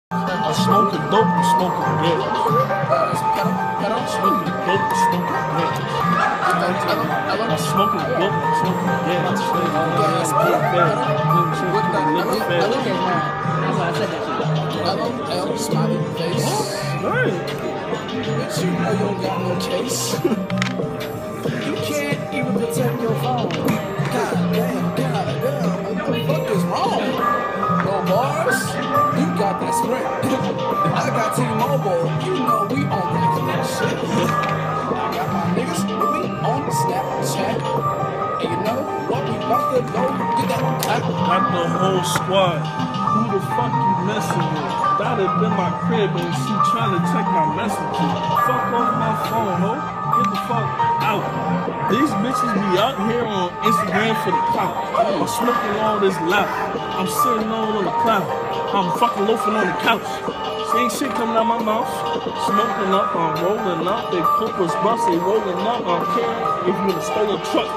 I'm smoking dope, I'm smoking gas. I'm smoking dope, I'm smoking gas. I'm smoking dope, I'm smoking gas. That's why I said that shit. LL, smiley face. Right. Bitch, you know you don't got no case. You can't even protect your phone. God damn, what the fuck is wrong? No bars? You got that Sprint. I got T-Mobile. You know we on that shit. I got my niggas with me on Snapchat. And you know what? We about to go get that cat. Got the whole squad. Who the fuck you messing with? That have been my crib and she trying to check my messages. Fuck off my phone, ho. Get the fuck out. These bitches be out here on Instagram for the clout. I'm smoking all this loud. I'm sitting all on the cloud. I'm fucking loafing on the couch. See ain't shit coming out my mouth. Smoking up, I'm rolling up. They poopers bust, they rolling up. I don't care if you in a stolen truck.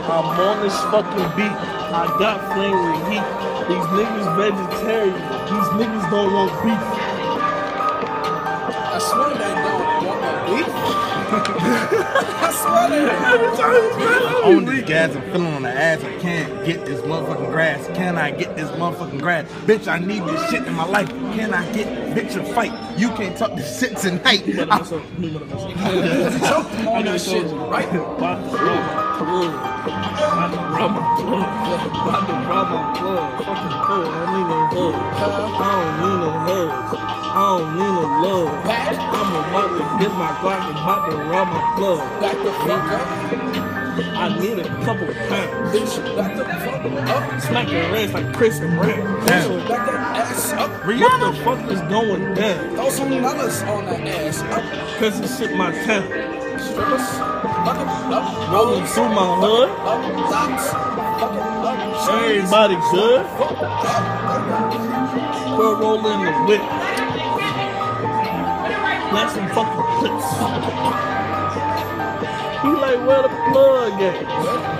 I'm on this fucking beat. I got flame with heat. These niggas vegetarian. These niggas don't want beef. I swear they don't want no beef. I swear they don't. On this gas, I'm feeling on the ass. I can't get this motherfucking grass. Can I get this motherfucking grass? Bitch, I need this shit in my life. Can I get bitch a fight? You can't talk this shit tonight. You choked him on that shit, right? About to rub my plug. About to rub my plug. Fucking cold. I don't need no hugs. I don't need no hugs. I don't need no love. I'm about to get my Glock and about to rub my plug. Back the fuck up. I need a couple pounds. Bitch, back the fuck up. Smack your ass like Chris and Brown. Damn. Back that ass up. What the fuck is going down? Throw some dollars on that ass up. Cause this shit my town. Strippers, fucking up. Rolling through my hood. Up, dots, fucking up. Everybody good. We're rolling the whip. That's some fucking clips. He like, where the plug at?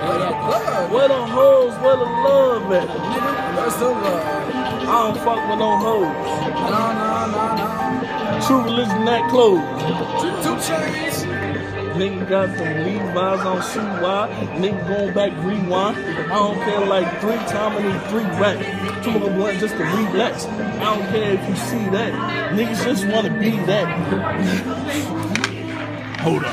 Where the blood? Where the hoes? Where the love at? Nigga, where's the love? I don't fuck with no hoes. No. True religion that clothes. Two chains. Nigga got them Levi's on CY. Nigga going back rewind. I don't care like 3 times and 3 racks. 2 of them blunt just to relax. I don't care if you see that. Niggas just wanna be that. Hold up.